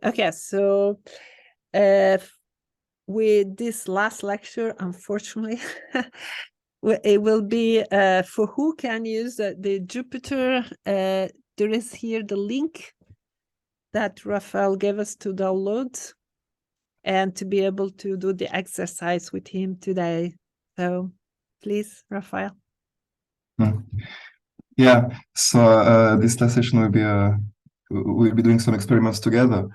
Okay, so with this last lecture, unfortunately, it will be for who can use the Jupyter. There is here the link that Raphael gave us to download and to be able to do the exercise with him today. So please, Raphael. Yeah, so this last session we'll be doing some experiments together.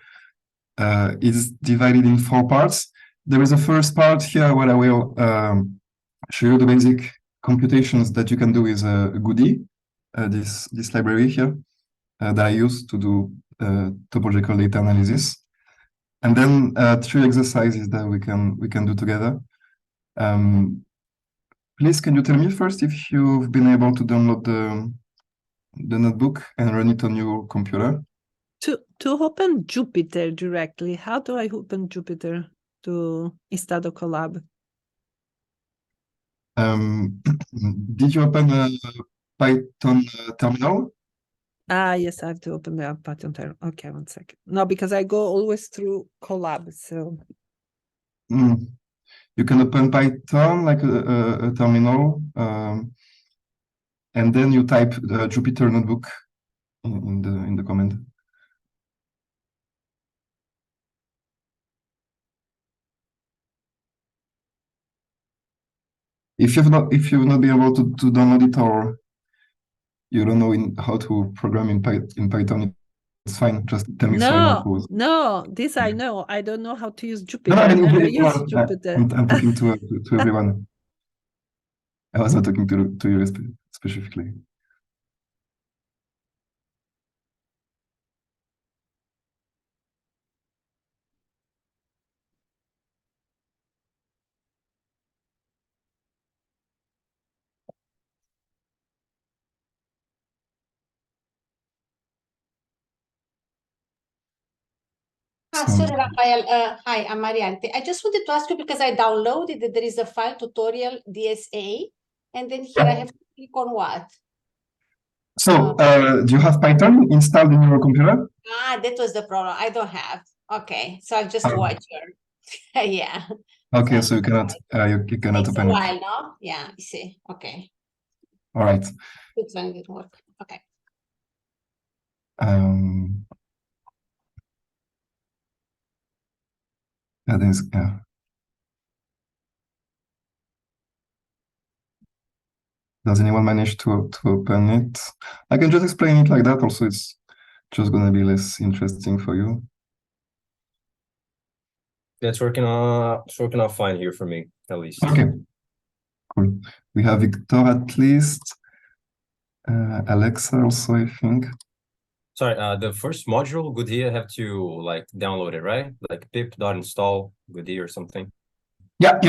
It's divided in 4 parts. There is a first part here where I will show you the basic computations that you can do with Goody, this library here that I use to do topological data analysis, and then 3 exercises that we can do together. Please, can you tell me first if you've been able to download the notebook and run it on your computer? To open Jupyter directly, how do I open Jupyter to install the collab? Did you open a Python terminal? Yes, I have to open the Python terminal. Okay, 1 second. No, because I go always through collab, so. You can open Python like a terminal, and then you type the Jupyter notebook in the command. If you've not been able to download it, or you don't know how to program in Python, it's fine. Just tell me so I know No, this I know. I don't know how to use Jupyter. No, I never use Jupyter. I'm talking to everyone. I was not talking to you specifically. Sorry, Raphael. Hi, I'm Mariante. I just wanted to ask you because I downloaded that there is a file tutorial DSA, and then here I have to click on what? So, do you have Python installed in your computer? That was the problem. I don't have. Okay, so I'll just watch your. Yeah. Okay, so you cannot open it. While, no? Yeah, I see. Okay. All right. This one didn't work. Okay. Yeah. Does anyone manage to open it? I can just explain it like that. Also, it's just going to be less interesting for you. Yeah, it's working out fine here for me, at least. Okay, cool. We have Victor at least. Alexa also, I think. Sorry, the first module, Goody, I have to like download it, right? Like pip.install Goody or something. Yeah.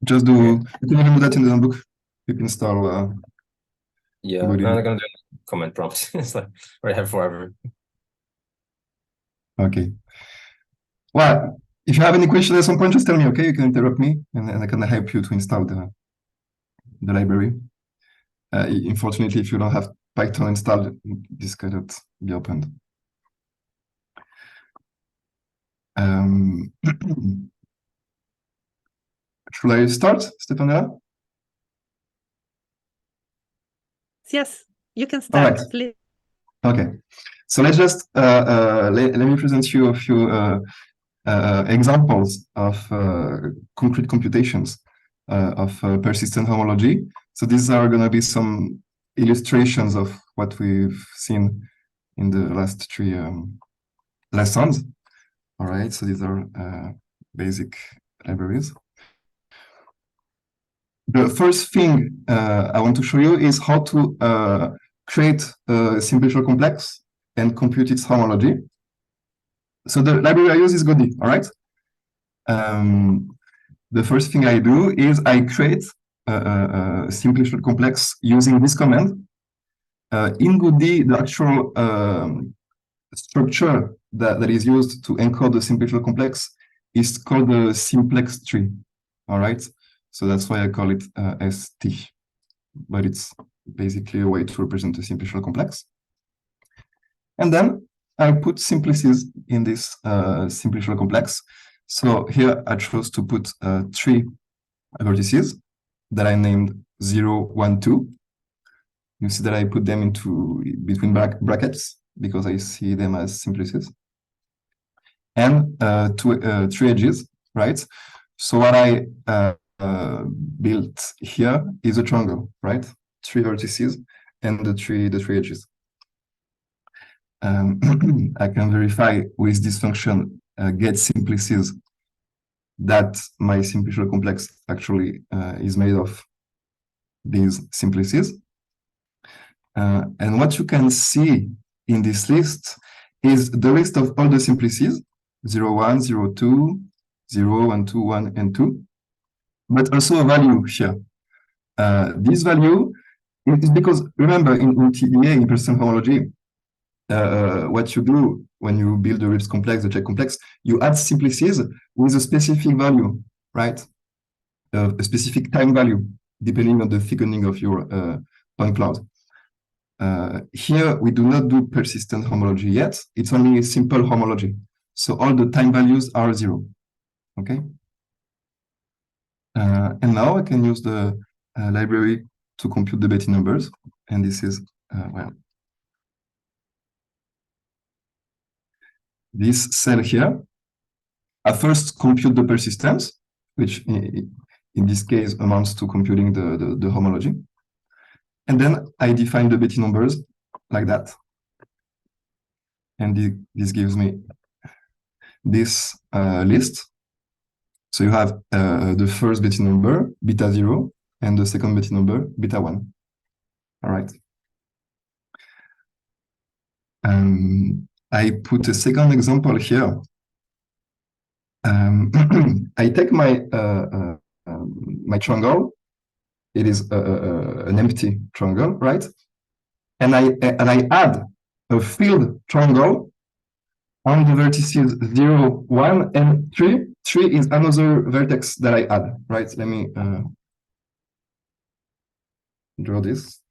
Just do. You can even do that in the notebook. Pip install. Yeah, Goody. I'm not gonna do command prompts. It's like what I have forever. Okay. Well, if you have any questions at some point, just tell me. Okay, you can interrupt me, and I can help you to install the library. Unfortunately, if you don't have Python installed, this cannot be opened. Should I start, Stefanella? Yes, you can start, right. please. Okay, so let's just let me present you a few examples of concrete computations of persistent homology. So these are going to be some illustrations of what we've seen in the last 3 lessons. All right, so these are basic libraries. The first thing I want to show you is how to create a simple complex and compute its homology. So the library I use is Goody, all right? The first thing I do is I create a simple complex using this command. In Goody, the actual structure that is used to encode the simple complex is called the simplex tree, all right? So that's why I call it ST, but it's basically a way to represent a simple complex. And then I put simplices in this simplicial complex. So here I chose to put 3 vertices that I named 0, 1, 2. You see that I put them into between brackets because I see them as simplices. And 3 edges, right? So what I built here is a triangle, right? 3 vertices and the three edges. I can verify with this function get simplices that my simplicial complex actually is made of these simplices. And what you can see in this list is the list of all the simplices, 0, 1, 0, 2, 0, 1, 2, 1, and 2, but also a value here. This value is because, remember, in TDA, in persistent homology, what you do when you build the Rips complex, the check complex, you add simplices with a specific value, right? A specific time value, depending on the thickening of your point cloud. Here, we do not do persistent homology yet. It's only a simple homology. So all the time values are 0, okay? And now I can use the library to compute the Betti numbers. And this is, well, this cell here. I first compute the persistence, which in this case amounts to computing the homology. And then I define the Betti numbers like that. And this gives me this list. So you have the first Betti number, beta 0, and the second Betti number, beta 1. All right. I put a second example here. I take my my triangle. It is an empty triangle, right? And I add a filled triangle on the vertices 0, 1, and 3. 3 is another vertex that I add, right? Let me draw this.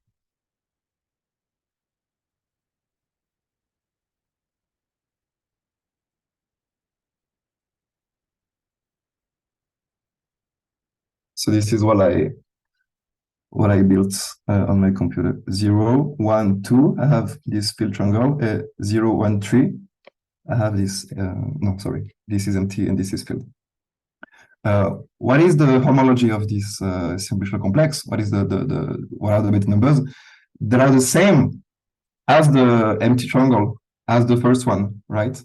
So this is what I built on my computer. 0, 1, 2, I have this filled triangle. 0, 1, 3, I have this, no, sorry, this is empty and this is filled. What is the homology of this simplicial complex? What is what are the Betti numbers? They are the same as the empty triangle, as the first one, right?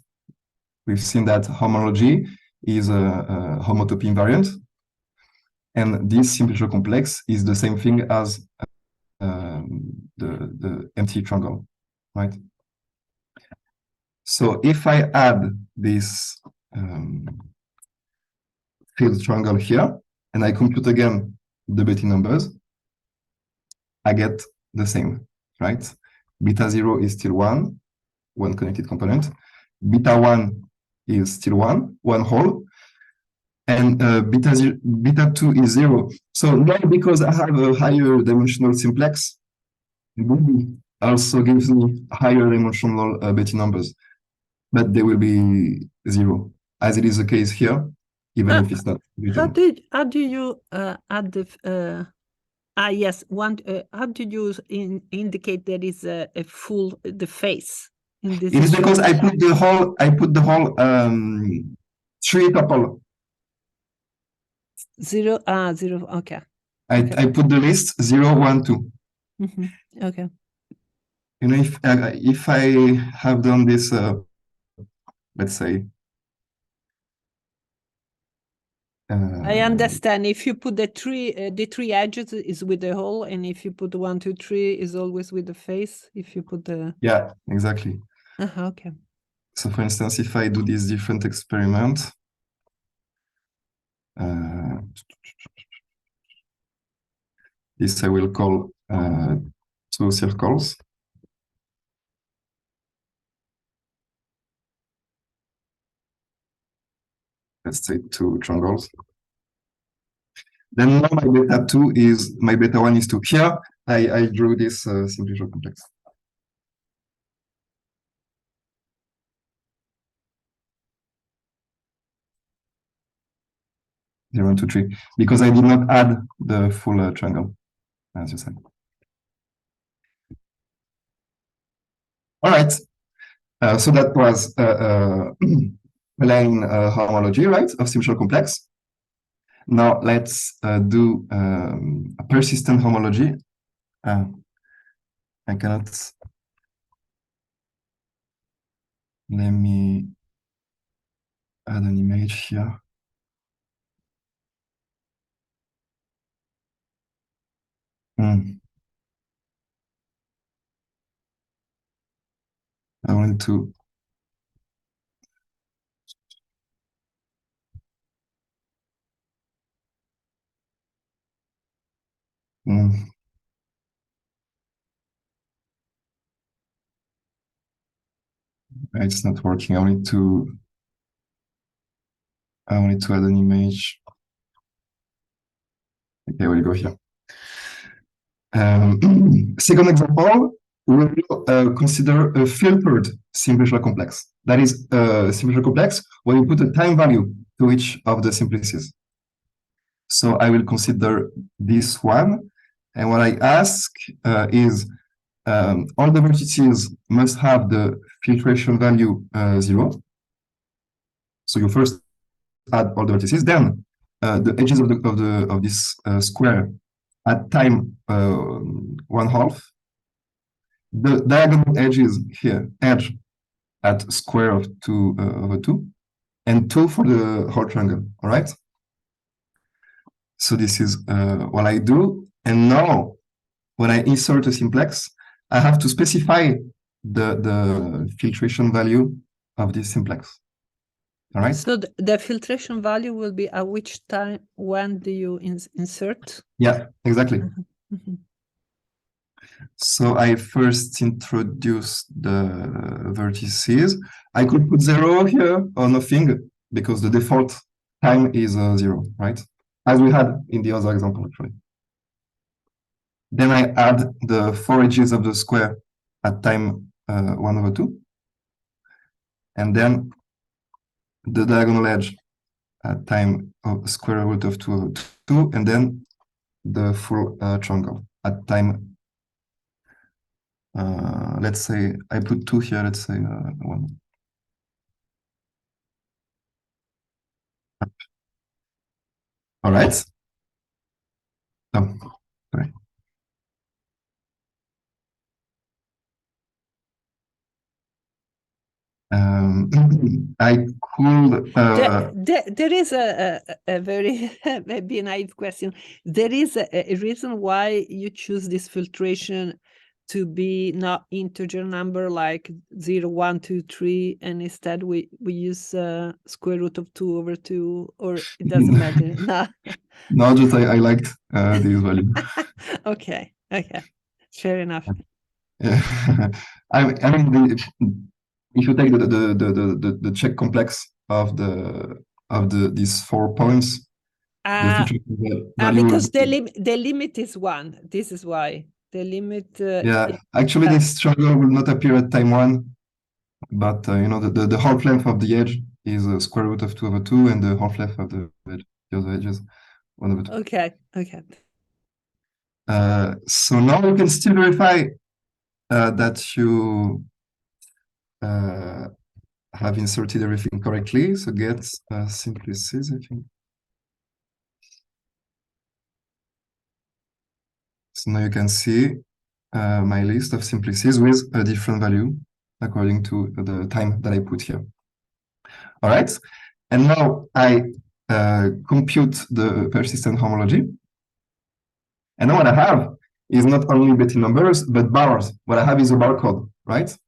We've seen that homology is a homotopy invariant. And this simplicial complex is the same thing as the empty triangle, right? So if I add this filled triangle here, and I compute again the Betti numbers, I get the same, right? Beta 0 is still 1 connected component. Beta 1 is still 1 whole. And beta 2 is 0. So now because I have a higher dimensional simplex, it also gives me higher dimensional Betti numbers, but they will be 0, as it is the case here, even if it's not. How do you add the yes, how do you indicate that is a full the face in this? It is because I put the whole 3 tuple. 0, 0, okay. I put the list 0, 1, 2. Okay. You know, if I have done this, let's say. I understand. If you put the three edges is with the hole, and if you put the 1, 2, 3 is always with the face. If you put the exactly. Okay. So for instance, if I do this different experiment. This I will call 2 circles. Let's say 2 triangles. Then now my beta 2 is, my beta 1 is 2. Here, I drew this simplicial complex. 0, 1, 2, 3, because I did not add the full triangle, as you said. All right. So that was plane homology, right, of symmetrical complex. Now let's do a persistent homology. I cannot. Let me add an image here. I want to. It's not working. I need to add an image. Okay, we'll go here. Second example, we will consider a filtered symmetrical complex. That is a symmetrical complex where you put a time value to each of the simplices. So I will consider this one. And what I ask is all the vertices must have the filtration value 0. So you first add all the vertices, then the edges of this square at time 1/2. The diagonal edges here, edge at square of 2 over 2, and 2 for the whole triangle. All right. So this is what I do. And now, when I insert a simplex, I have to specify the filtration value of this simplex. All right. So the filtration value will be at which time, when do you insert? Yeah, exactly. So I first introduce the vertices. I could put 0 here or nothing because the default time is 0, right? As we had in the other example, actually. Then I add the 4 edges of the square at time 1 over 2. And then the diagonal edge at time of square root of 2 over 2. And then the full triangle at time. Let's say I put 2 here, let's say 1. All right. Oh, sorry. I could. There is a very maybe naive question. There is a reason why you choose this filtration to be not integer number like 0, 1, 2, 3, and instead we use square root of 2 over 2, or it doesn't matter. No. No, just I liked this value. Okay, fair enough. Yeah. I mean, if you take the check complex of these 4 points, the value because the limit is 1. This is why the limit. Yeah, actually, this triangle will not appear at time 1, but you know the half length of the edge is square root of 2 over 2, and the half length of the other edges 1 over 2. Okay. So now you can still verify that you have inserted everything correctly. So get simplices, I think. So now you can see my list of simplices with a different value according to the time that I put here. All right. And now I compute the persistent homology. And now what I have is not only Betty numbers, but bars. What I have is a barcode, right?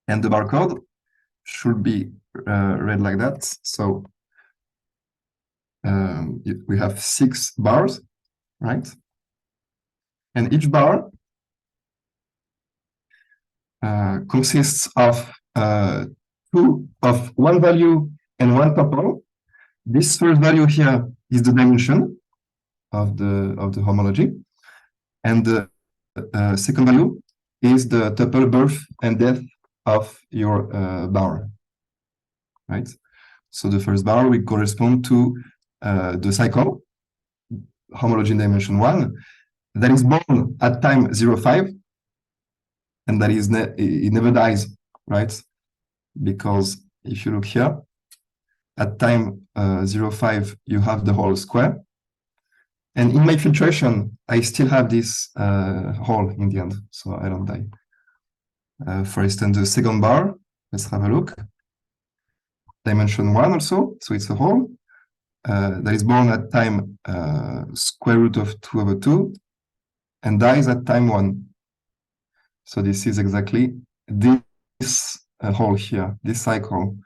And the barcode should be read like that. So we have 6 bars, right? And each bar consists of one value and one tuple. This first value here is the dimension of the homology, and the second value is the tuple birth and death of your bar, right? So the first bar will correspond to the cycle, homology in dimension 1, that is born at time 0,5, and that is it never dies, right? Because if you look here, at time 0,5, you have the whole square. And in my filtration, I still have this hole in the end, so I don't die. For instance, the second bar, let's have a look. Dimension 1 also, so it's a hole that is born at time square root of 2/2 and dies at time 1. So this is exactly this hole here, this cycle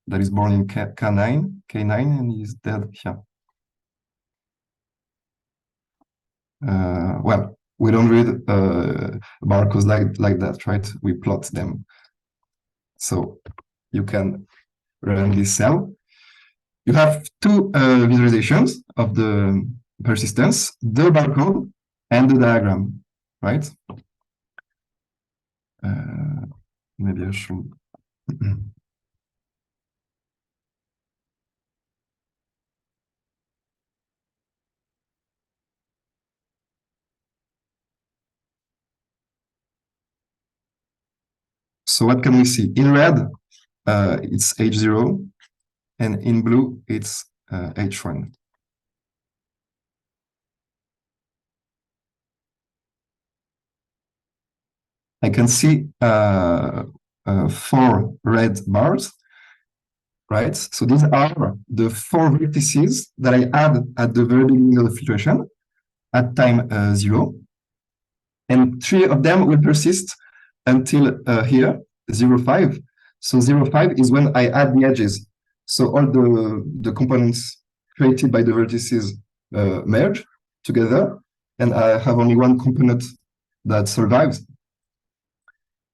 that is born in K9, and is dead here. Well, we don't read barcodes like that, right? We plot them. So you can run this cell. You have two visualizations of the persistence, the barcode and the diagram, right? Maybe I should. So what can we see? In red, it's H0, and in blue, it's H1. I can see 4 red bars, right? So these are the 4 vertices that I add at the very beginning of the filtration at time 0. And 3 of them will persist until here, 0,5. So 0,5 is when I add the edges. So all the components created by the vertices merge together, and I have only one component that survives,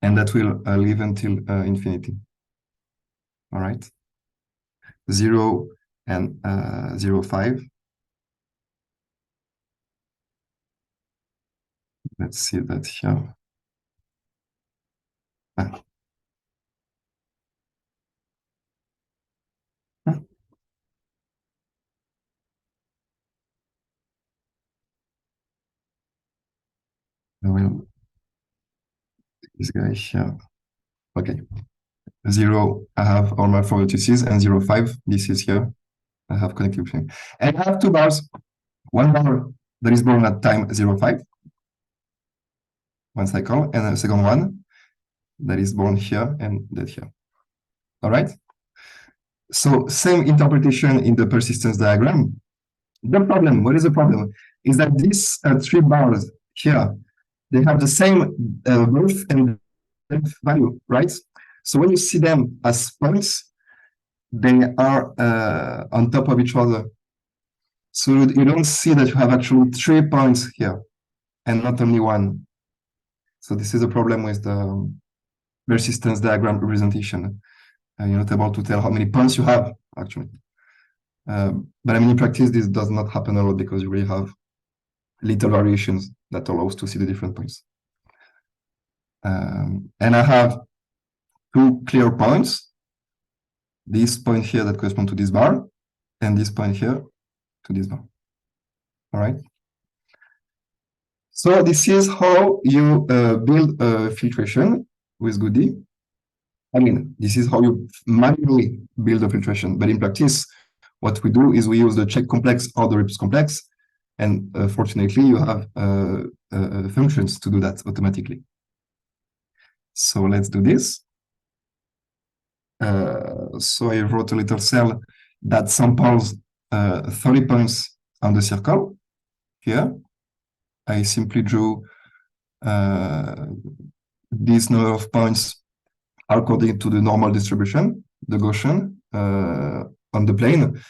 and that will live until infinity. All right. 0 and 0,5. Let's see that here. I will this guy here. Okay. 0, I have all my 4 vertices, and 0,5, this is here. I have connected between. And I have 2 bars. One bar that is born at time 0,5, one cycle, and a second one that is born here and dead here. All right. So same interpretation in the persistence diagram. The problem, what is the problem? Is that these 3 bars here, they have the same birth and death value, right? So when you see them as points, they are on top of each other. So you don't see that you have actually 3 points here and not only 1. So this is a problem with the persistence diagram representation. You're not able to tell how many points you have, actually. But I mean, in practice, this does not happen a lot because you really have little variations that allows to see the different points. And I have 2 clear points. This point here that corresponds to this bar, and this point here to this bar. All right. So this is how you build a filtration with Goody. I mean, this is how you manually build a filtration. But in practice, what we do is we use the check complex or the reps complex. And fortunately, you have functions to do that automatically. So let's do this. So I wrote a little cell that samples 30 points on the circle. Here, I simply drew this number of points according to the normal distribution, the Gaussian, on the plane.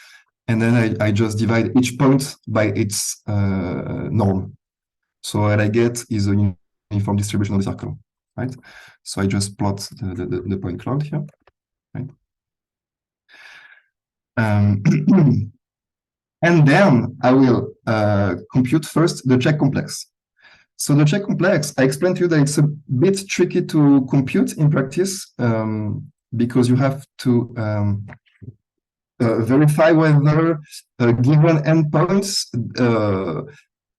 And then I just divide each point by its norm. So what I get is a uniform distribution of the circle, right? So I just plot the point cloud here, right? And then I will compute first the check complex. So the check complex, I explained to you that it's a bit tricky to compute in practice because you have to verify whether given endpoints,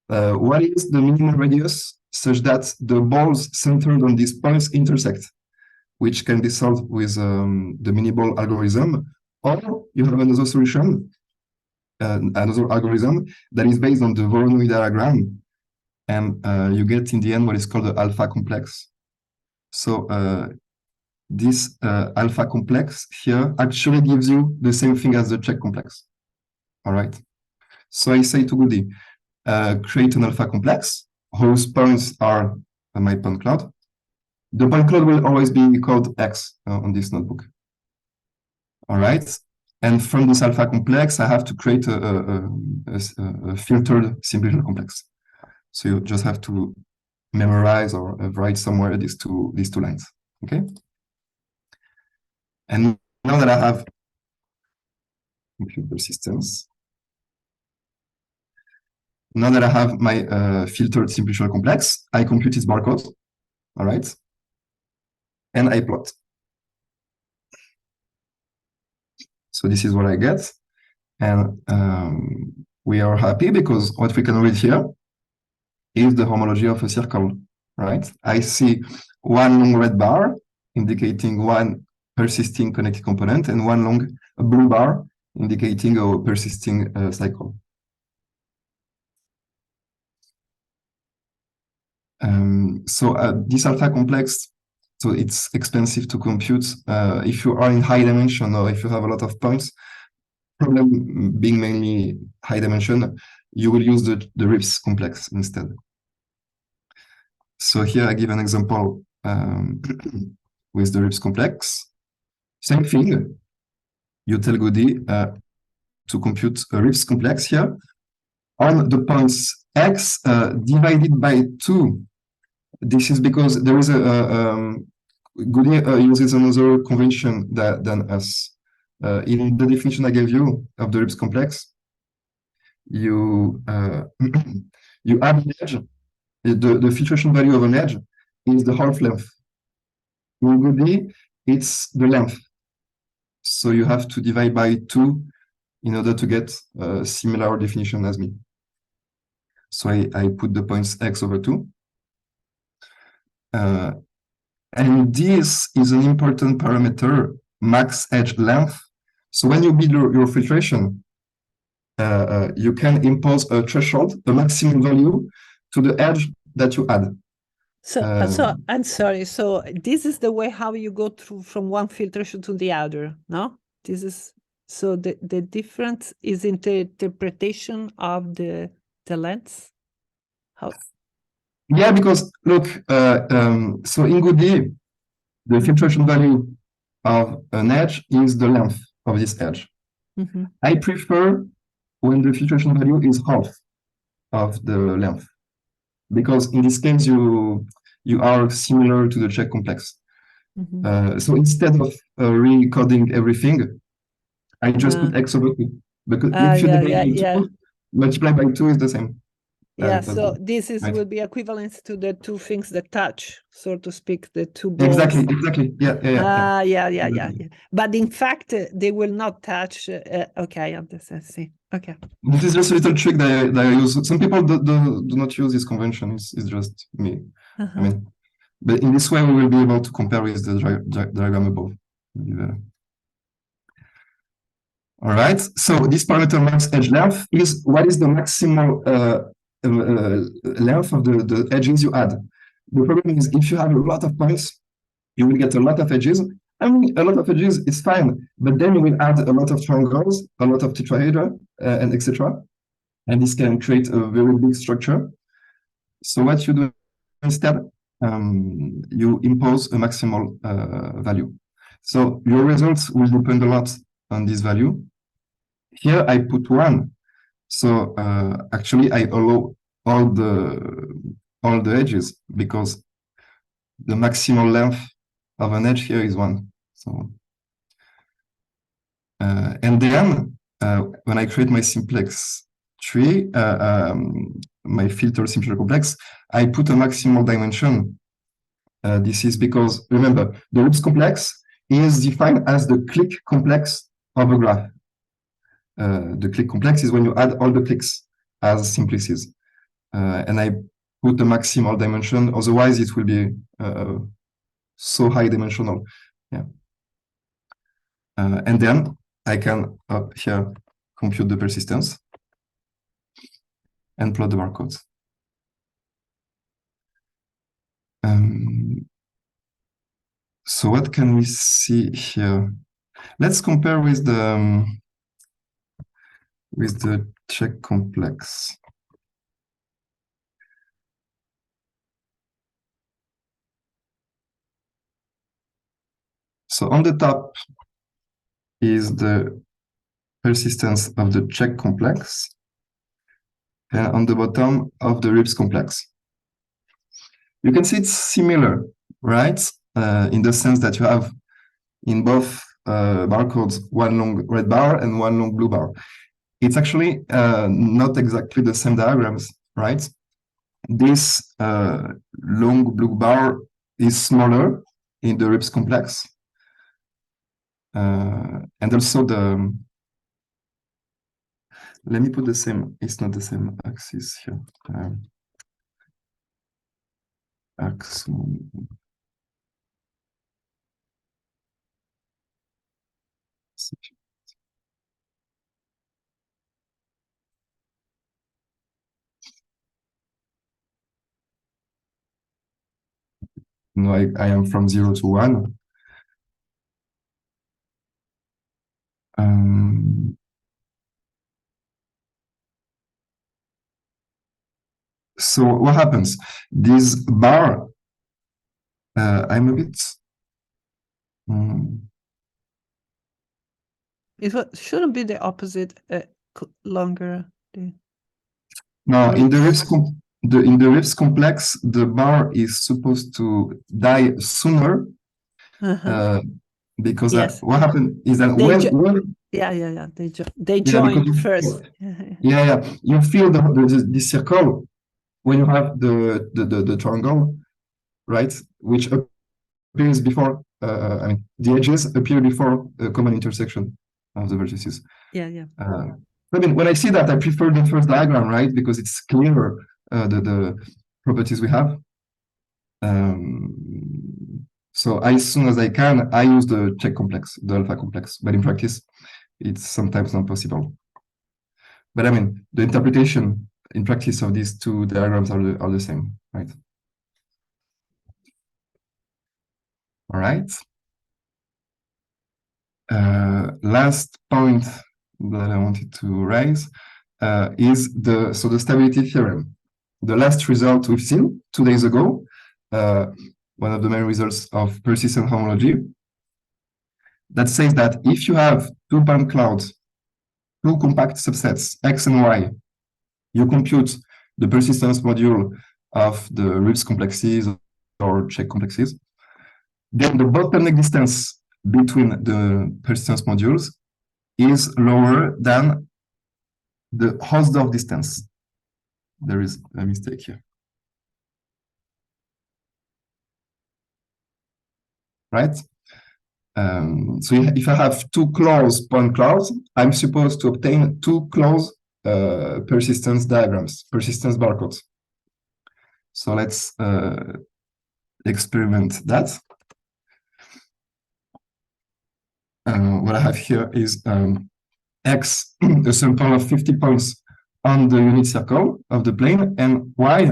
what is the minimum radius such that the balls centered on these points intersect, which can be solved with the mini-ball algorithm, or you have another solution, another algorithm that is based on the Voronoi diagram, and you get in the end what is called the alpha complex. So this alpha complex here actually gives you the same thing as the check complex. All right. So I say to Goody, create an alpha complex whose points are my point cloud. The point cloud will always be called X on this notebook. All right. And from this alpha complex, I have to create a filtered simplified complex. So you just have to memorize or write somewhere these two lines. Okay. And now that I have computer systems, now that I have my filtered simplified complex, I compute its barcode. All right. And I plot. So this is what I get. And we are happy because what we can read here is the homology of a circle, right? I see one long red bar indicating one persisting connected component and one long blue bar indicating a persisting cycle. This alpha complex, so it's expensive to compute. If you are in high dimension or if you have a lot of points, problem being mainly high dimension, you will use the RIPS complex instead. So here I give an example with the RIPS complex. Same thing. You tell Goody to compute a RIPS complex here on the points X divided by 2. This is because there is Goody uses another convention than us. In the definition I gave you of the RIPS complex, you you add an edge. The filtration value of an edge is the half length. In Goody, it's the length. So you have to divide by 2 in order to get a similar definition as me. So I put the points X over 2. And this is an important parameter, max edge length. So when you build your filtration, you can impose a threshold, a maximum value to the edge that you add. So I'm sorry. So this is the way how you go through from one filtration to the other, no? This is so the difference is in the interpretation of the lengths. How? Yeah, because look, so in Goody, the filtration value of an edge is the length of this edge. Mm-hmm. I prefer when the filtration value is half of the length, because in this case you are similar to the check complex. Mm-hmm. So instead of recoding everything, I just put X over 2, because if you divide by 2, multiply by 2 is the same. Yeah, so this is will be equivalent to the two things that touch, so to speak, the two balls. Exactly. Yeah. But in fact, they will not touch. Okay, I understand. See, okay. This is just a little trick that I use. Some people do not use this convention. It's just me. I mean, but in this way, we will be able to compare with the diagram above. All right. So this parameter max edge length is what is the maximal length of the edges you add. The problem is if you have a lot of points, you will get a lot of edges. I mean, a lot of edges is fine, but then you will add a lot of triangles, a lot of tetrahedra, and etc. And this can create a very big structure. So what you do instead, you impose a maximal value. So your results will depend a lot on this value. Here I put 1. So actually I allow all the edges because the maximal length of an edge here is 1. So and then when I create my simplex tree, my filter simpler complex, I put a maximal dimension. This is because remember the RIPS complex is defined as the click complex of a graph. the click complex is when you add all the clicks as simplices. And I put the maximal dimension, otherwise it will be so high dimensional. Yeah. And then I can up here compute the persistence and plot the barcodes. So what can we see here? Let's compare with the check complex. So on the top is the persistence of the check complex, and on the bottom of the RIPS complex. You can see it's similar, right? In the sense that you have in both barcodes one long red bar and one long blue bar. It's actually not exactly the same diagrams, right? This long blue bar is smaller in the RIPS complex. And also let me put the same, it's not the same axis here. No, I am from 0 to 1. So what happens? This bar, I'm a bit. It shouldn't be the opposite, longer. No, in the RIPS complex, the bar is supposed to die sooner. Because Yes. what happened is that when they join first. You feel this circle when you have the triangle, right? Which appears before. I mean, the edges appear before a common intersection of the vertices. I mean, when I see that, I prefer the first diagram, right? Because it's clearer the properties we have. So as soon as I can, I use the check complex, the alpha complex. But in practice, it's sometimes not possible. But I mean, the interpretation in practice of these two diagrams are the same, right? All right. Last point that I wanted to raise is the stability theorem. The last result we've seen 2 days ago, one of the main results of persistent homology, that says that if you have two point clouds, two compact subsets, X and Y, you compute the persistence module of the RIPS complexes or check complexes, then the bottleneck distance between the persistence modules is lower than the Hausdorff distance. There is a mistake here. Right? So if I have two close point clouds, I'm supposed to obtain two close persistence diagrams, persistence barcodes. So let's experiment that. What I have here is X, a sample of 50 points on the unit circle of the plane, and Y,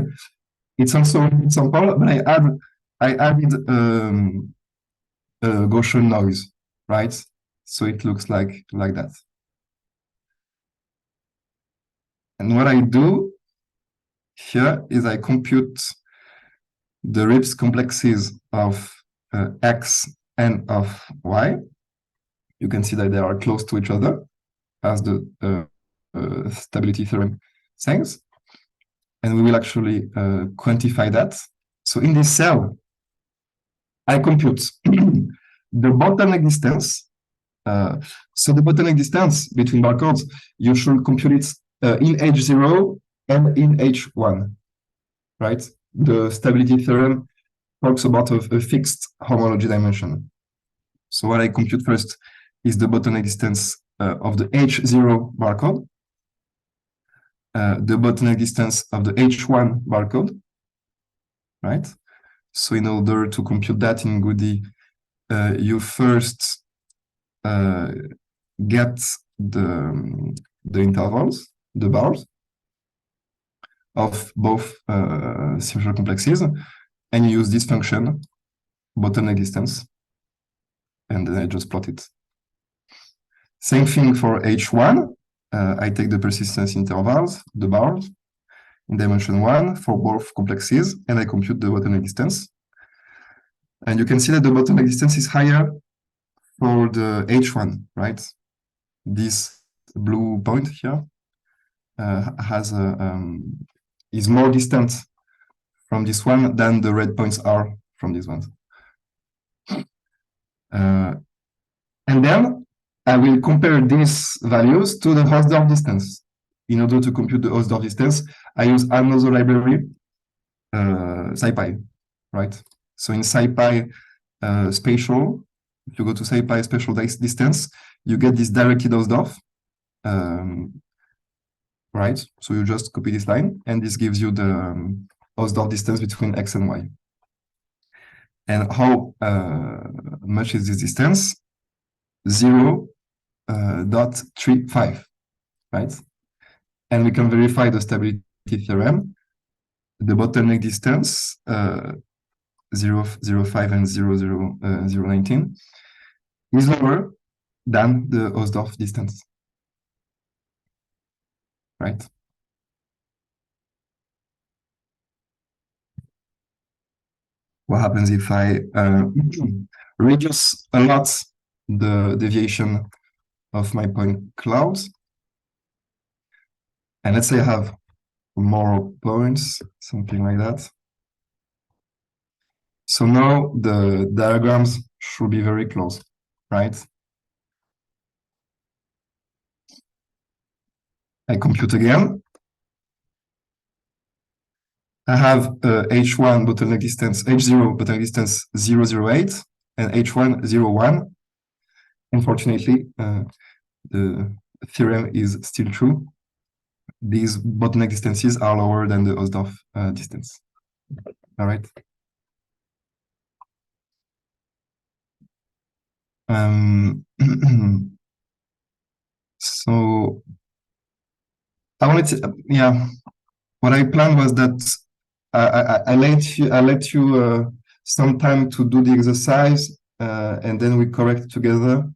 it's also a unit sample, but I added Gaussian noise, right? So it looks like that. And what I do here is I compute the RIPS complexes of X and of Y. You can see that they are close to each other, as the stability theorem says. And we will actually quantify that. So in this cell, I compute the bottleneck distance. So the bottleneck distance between barcodes, you should compute it in H0 and in H1, right? The stability theorem talks about a fixed homology dimension. So what I compute first is the bottleneck distance of the H0 barcode, the bottleneck distance of the H1 barcode, right? So in order to compute that in Goody, you first get the intervals, the bars of both symmetrical complexes, and you use this function, bottleneck distance, and then I just plot it. Same thing for H1. I take the persistence intervals, the bars, in dimension 1 for both complexes, and I compute the bottleneck distance. And you can see that the bottleneck distance is higher for the H1, right? This blue point here is more distant from this one than the red points are from this one. And then I will compare these values to the Hausdorff distance. In order to compute the Hausdorff distance, I use another library, SciPy, right? So in SciPy spatial, if you go to SciPy spatial distance, you get this directed Hausdorff, right? So you just copy this line, and this gives you the Hausdorff distance between X and Y. And how much is this distance? 0.35, right? And we can verify the stability theorem. The bottleneck distance, 0.05 and 0.019, is lower than the Hausdorff distance, right? What happens if I reduce a lot the deviation of my point clouds? And let's say I have more points, something like that. So now the diagrams should be very close, right? I compute again. I have H1 bottleneck distance, H0 bottleneck distance 0.08 and H1 0.1. Unfortunately, the theorem is still true. These bottleneck distances are lower than the Hausdorff distance. All right. So I wanted to, yeah. What I planned was that I let you some time to do the exercise, and then we correct together.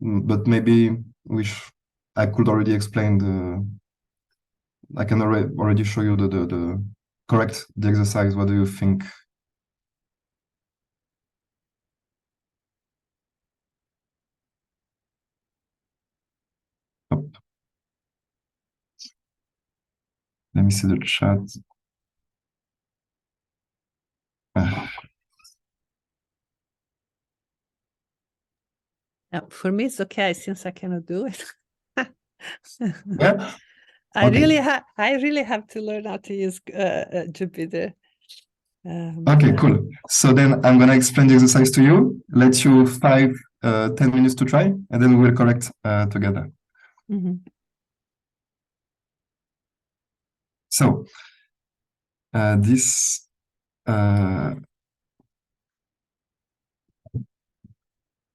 But maybe I could already explain I can already show you the correct the exercise. What do you think? Oh. Let me see the chat. For me, it's okay since I cannot do it. Yeah. I Okay. really have to learn how to use Jupyter. Okay, cool. So then I'm gonna explain the exercise to you. Let you 5-10 minutes to try, and then we will correct together. Mm-hmm. So this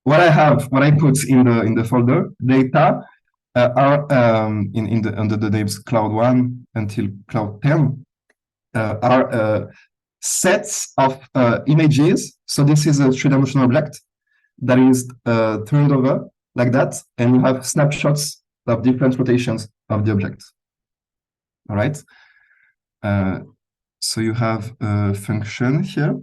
what I put in the folder data are under the names cloud 1 until cloud 10 are sets of images. So this is a three-dimensional object that is turned over like that, and you have snapshots of different rotations of the object. All right. So you have a function here.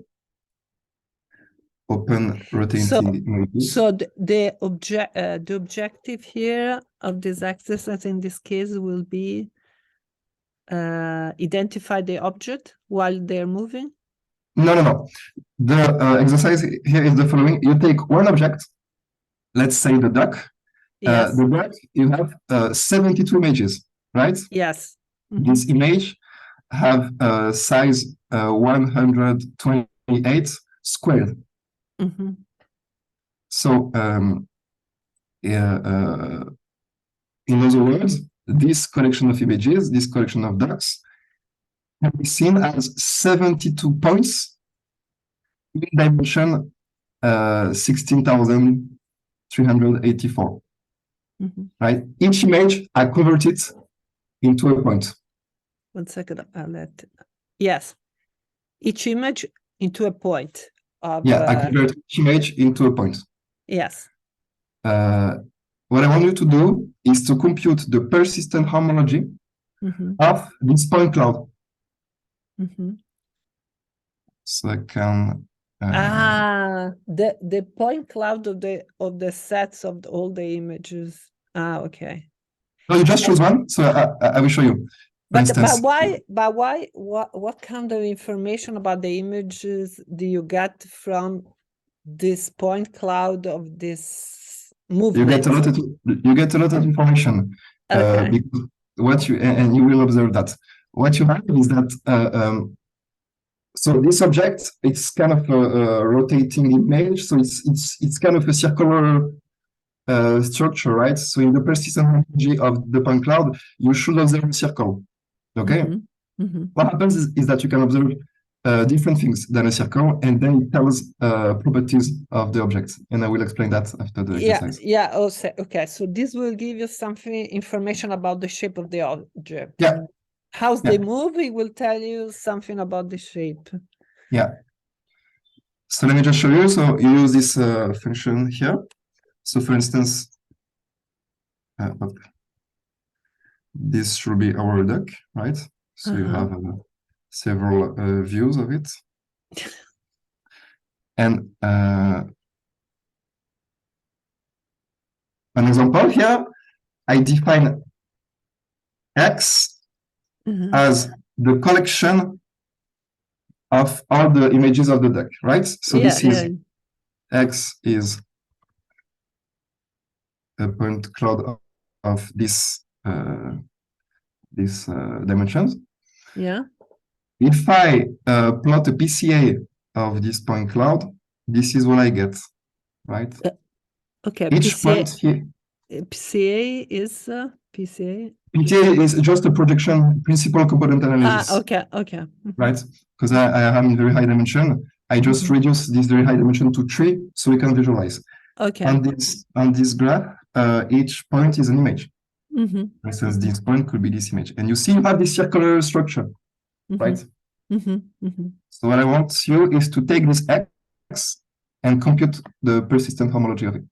Open rotating images. So the objective here of this exercise in this case will be identify the object while they're moving? No. The exercise here is the following. You take one object, let's say the duck. Yes. The duck, you have 72 images, right? Yes. Mm-hmm. This image have size 128 squared. Mm-hmm. So In other words, this collection of images, this collection of dots, can be seen as 72 points in dimension 16,384. Right? Each image, I convert it into a point. 1 second, I'll let. Yes, each image into a point of. Yeah, I convert each image into a point. Yes. What I want you to do is to compute the persistent homology of this point cloud. So I can. The point cloud of the sets of all the images. Okay. No, you just choose one, so I will show you. But why? What kind of information about the images do you get from this point cloud of this movement? You get a lot of information. Okay. Because what you and you will observe that what you have is that so this object, it's kind of a rotating image, so it's kind of a circular structure, right? So in the persistent homology of the point cloud, you should observe a circle. Okay. What happens is that you can observe different things than a circle, and then it tells properties of the object, and I will explain that after the exercise. Yeah. Also, okay. So this will give you information about the shape of the object. Yeah. How they move, it will tell you something about the shape. Yeah. So let me just show you. So you use this function here. So for instance, this should be our duck, right? So you have several views of it. And an example here, I define X as the collection of all the images of the duck, right? So this is X is a point cloud of this dimensions. Yeah. If I plot a PCA of this point cloud, this is what I get, right? Okay. Each point here. PCA is PCA. PCA is just a projection principal component analysis. Okay. Right? Because I am in very high dimension. I just reduce this very high dimension to 3 so we can visualize. Okay. On this graph, each point is an image. For instance, this point could be this image. And you see you have this circular structure, right? So what I want you is to take this X and compute the persistent homology of it.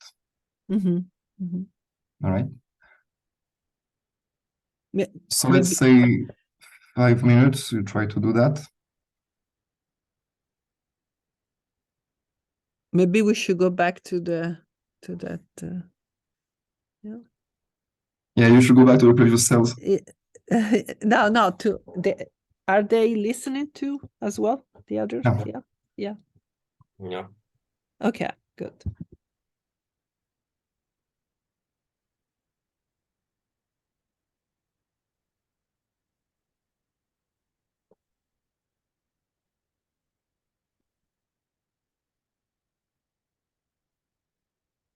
All right. So let's say 5 minutes, you try to do that. Maybe we should go back to that. Yeah, you should go back to the previous cells. No, are they listening to as well? The others? Yeah. Okay, good.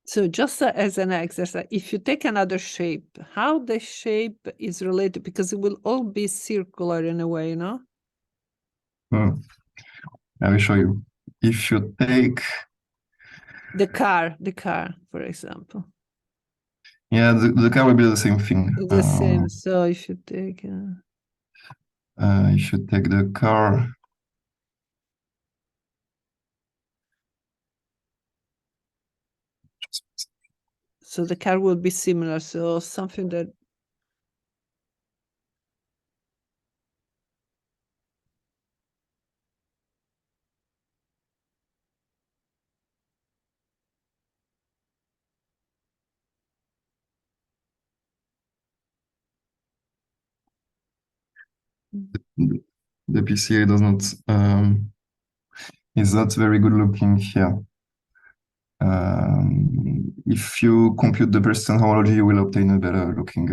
So just as an exercise, if you take another shape, how the shape is related, because it will all be circular in a way, you know? I will show you. If you take the car, for example. Yeah, the car will be the same thing. The same. So if you take the car. So the car will be similar. So something that. The PCA does not is not very good looking here. If you compute the persistent homology, you will obtain a better looking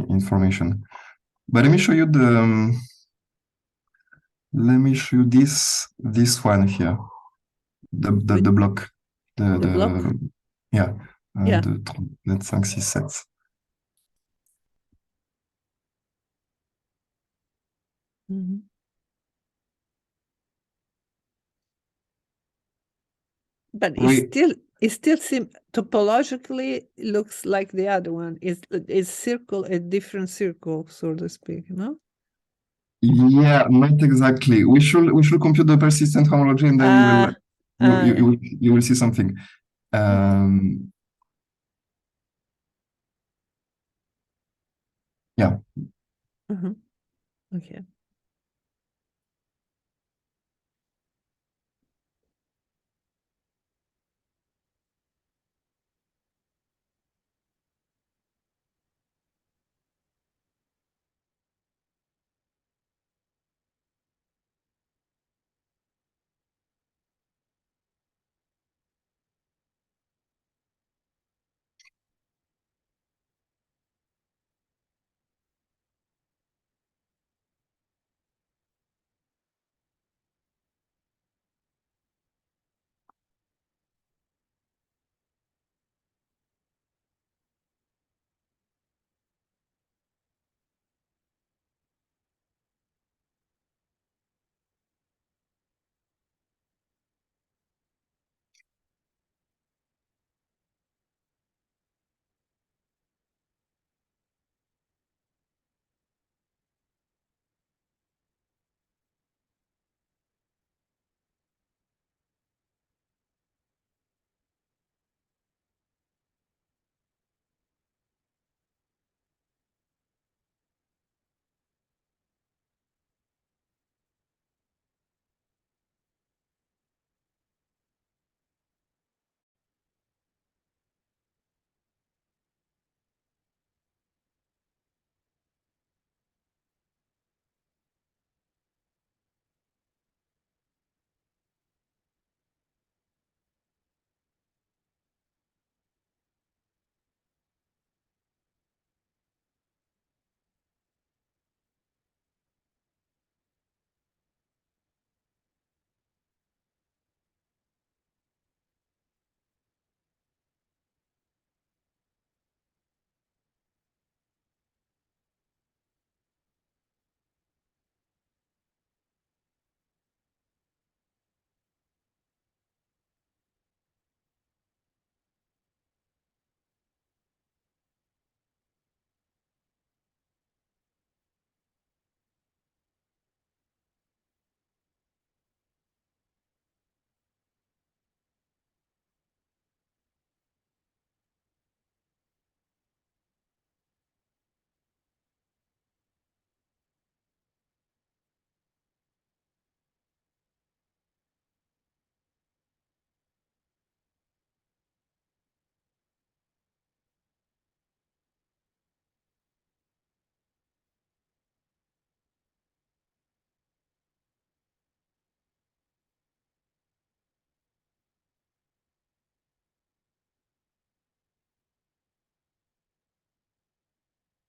information. But let me show you this one here, the block, the block? Yeah. The 5, 6, 7. Mhm. But it still seems topologically looks like the other one. Is circle a different circle, so to speak, no? Yeah, not exactly. We should compute the persistent homology, and then you will see something. Yeah. Okay.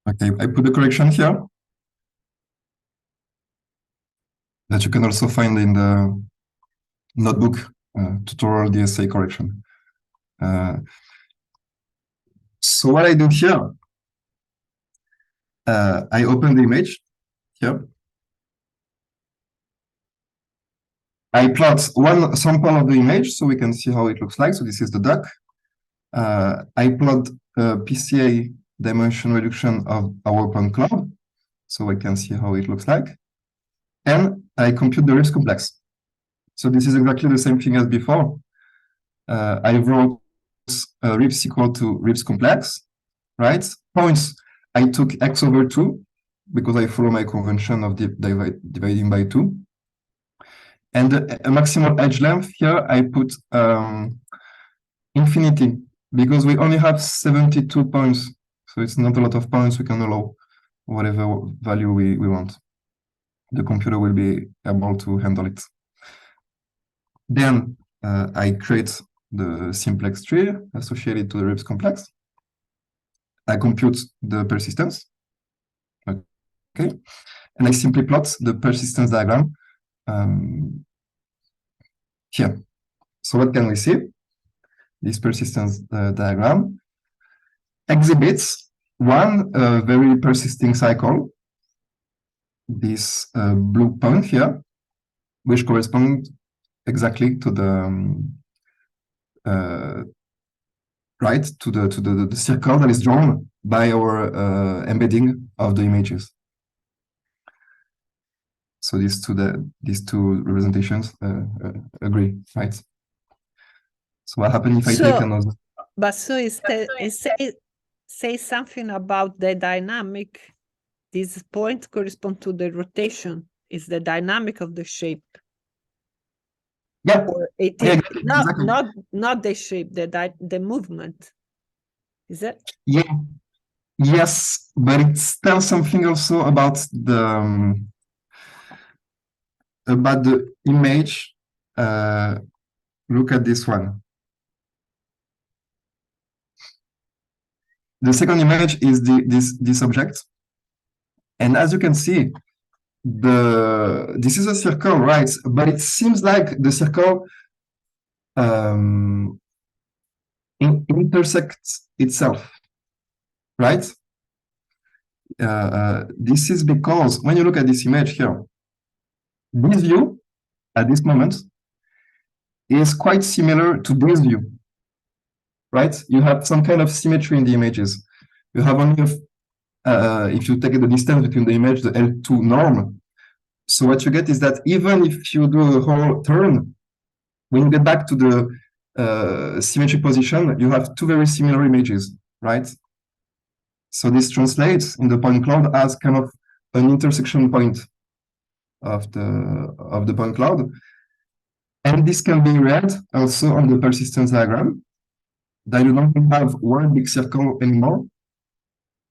Okay, I put the correction here that you can also find in the notebook tutorial DSA correction. So what I do here, I open the image here. I plot one sample of the image so we can see how it looks like. So this is the duck. I plot PCA dimension reduction of our point cloud so we can see how it looks like. And I compute the Reeves complex. So this is exactly the same thing as before. I wrote Reeves equal to Reeves complex, right? Points, I took x over 2 because I follow my convention of dividing by 2. And a maximal edge length here, I put infinity because we only have 72 points. So it's not a lot of points. We can allow whatever value we want. The computer will be able to handle it. Then I create the simplex tree associated to the Reeves complex. I compute the persistence. Okay. And I simply plot the persistence diagram here. So what can we see? This persistence diagram exhibits one very persisting cycle this blue point here, which corresponds exactly to the right to the circle that is drawn by our embedding of the images. So these two representations agree, right? So what happens if I take another? But so it say something about the dynamic. This point corresponds to the rotation. Is the dynamic of the shape. Yeah. Or it yeah, is exactly. not the shape, the movement. Is it? Yeah. Yes, but it tells something also about the image. Look at this one. The second image is this object, and as you can see, this is a circle, right? But it seems like the circle intersects itself, right? This is because when you look at this image here, this view at this moment is quite similar to this view, right? You have some kind of symmetry in the images. You have only, if you take the distance between the image, the L2 norm. So what you get is that even if you do a whole turn, when you get back to the symmetry position, you have two very similar images, right? So this translates in the point cloud as kind of an intersection point of the point cloud. And this can be read also on the persistence diagram, that you don't have one big circle anymore,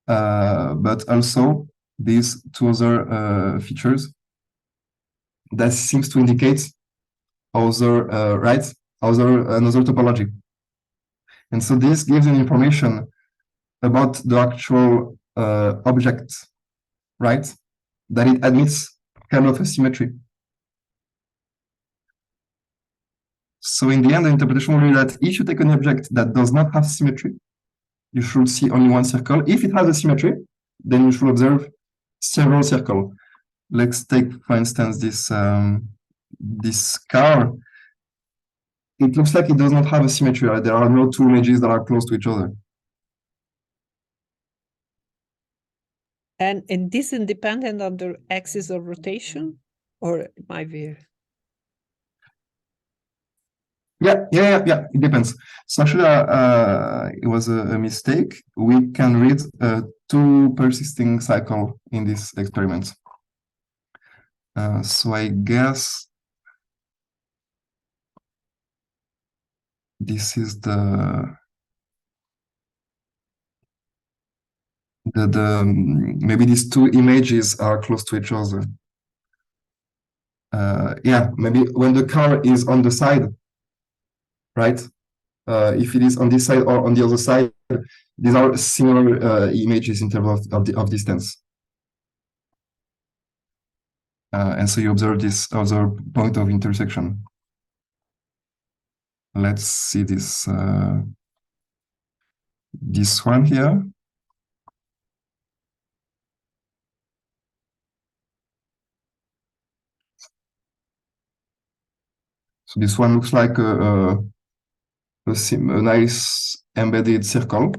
but also these two other features that seems to indicate another topology. And so this gives an information about the actual object, right? That it admits kind of a symmetry. So in the end, the interpretation will be that if you take an object that does not have symmetry, you should see only one circle. If it has a symmetry, then you should observe several circles. Let's take, for instance, this car. It looks like it does not have a symmetry, right? There are no two images that are close to each other. And this independent of the axis of rotation, or my view? Yeah. It depends. So actually, it was a mistake. We can read two persisting cycles in this experiment. So I guess this is maybe these two images are close to each other. Yeah, maybe when the car is on the side, right? If it is on this side or on the other side, these are similar images in terms of distance. And so you observe this other point of intersection. Let's see this one here. So this one looks like a nice embedded circle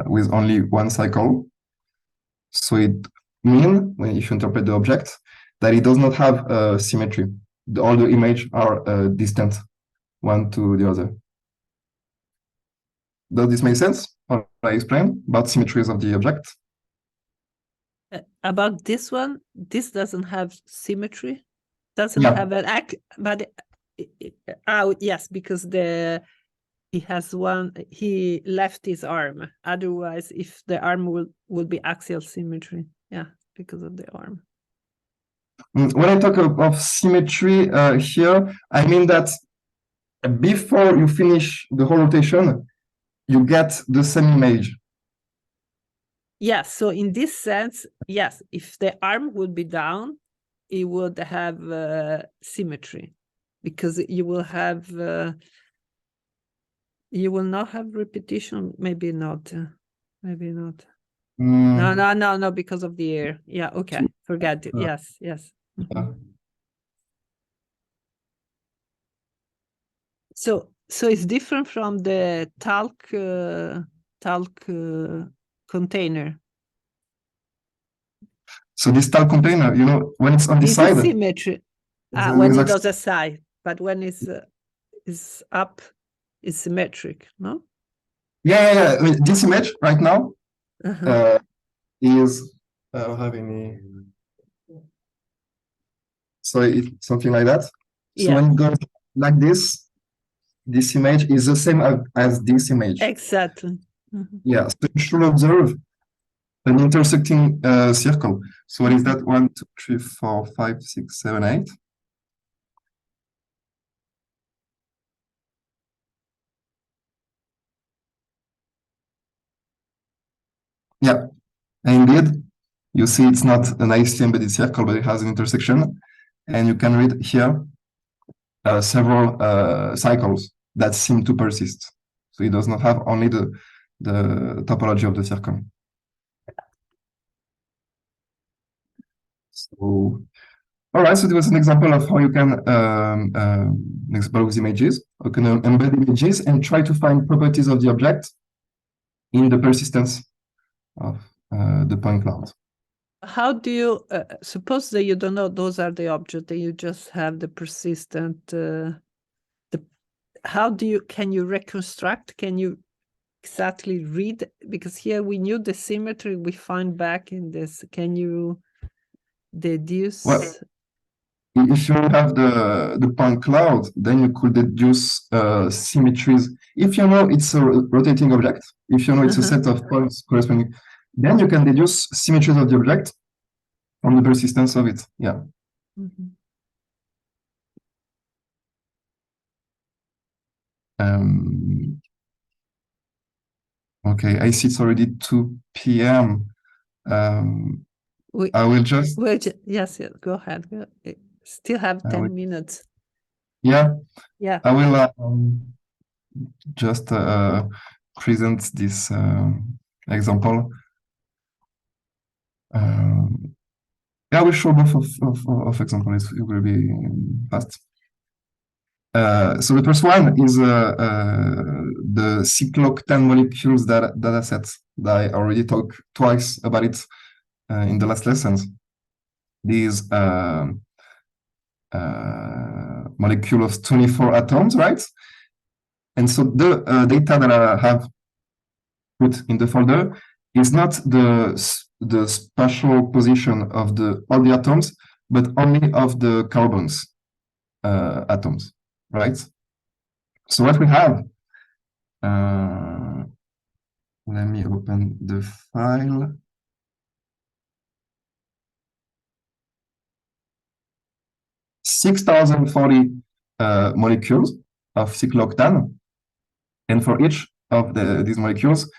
with only one cycle. So it means, if you interpret the object, that it does not have symmetry. All the images are distant one to the other. Does this make sense? What I explained about symmetries of the object? About this one, this doesn't have symmetry. Doesn't Yeah. have an but yes, because he left his arm. Otherwise, if the arm will be axial symmetry, yeah, because of the arm. When I talk of symmetry here, I mean that before you finish the whole rotation, you get the same image. Yes, so in this sense, yes, if the arm would be down, it would have symmetry, because you will not have repetition. Maybe not. No, because of the air. Yeah, okay. Forget it. Yes. Yeah. So it's different from the talc container. So this talc container, you know, when it's on the It's side, a symmetry. the When it exact- does a side, but when it's up, it's symmetric, no? yeah. I mean, this image right now Uh-huh. is having so it's something like that. So Yeah. when it goes like this image is the same as this image. Exactly. Yeah, so you should observe an intersecting circle. So what is that? 1, 2, 3, 4, 5, 6, 7, 8. Yeah, and indeed, you see it's not a nicely embedded circle, but it has an intersection. And you can read here several cycles that seem to persist. So it does not have only the topology of the circle. So, all right, so it was an example of how you can explore with images. You can embed images and try to find properties of the object in the persistence of the point cloud. How do you suppose that you don't know those are the objects, and you just have the persistent how can you reconstruct? Can you exactly read? Because here we knew the symmetry we find back in this. Can you deduce? Well, if you have the point cloud, then you could deduce symmetries. If you know it's a rotating object, if you know it's a set of points corresponding, then you can deduce symmetries of the object from the persistence of it. Yeah. Okay, I see it's already 2 p.m. I will just... Yes, go ahead. Still have 10 minutes. Yeah. Yeah. I will just present this example. I will show both of examples. It will be fast. So the first one is the cyclooctane molecules data set that I already talked twice about it in the last lessons. These molecule of 24 atoms, right? And so the data that I have put in the folder is not the spatial position of all the atoms, but only of the carbons atoms, right? So what we have, let me open the file. (6,040 molecules of cyclooctane, and for each of these molecules,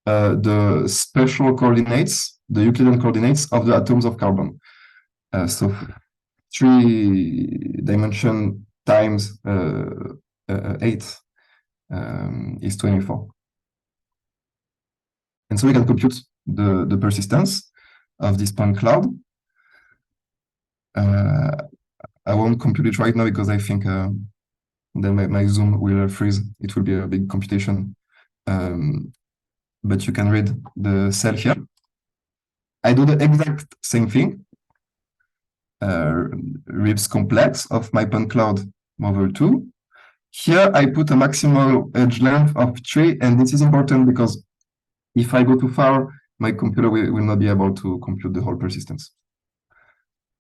the spatial coordinates, the Euclidean coordinates of the atoms of carbon. So 3-dimension times 8 is 24. And so we can compute the persistence of this point cloud. I won't compute it right now because I think then my Zoom will freeze. It will be a big computation. But you can read the cell here. I do the exact same thing. Ribs complex of my point cloud over 2. Here I put a maximal edge length of 3, and this is important because if I go too far, my computer will not be able to compute the whole persistence.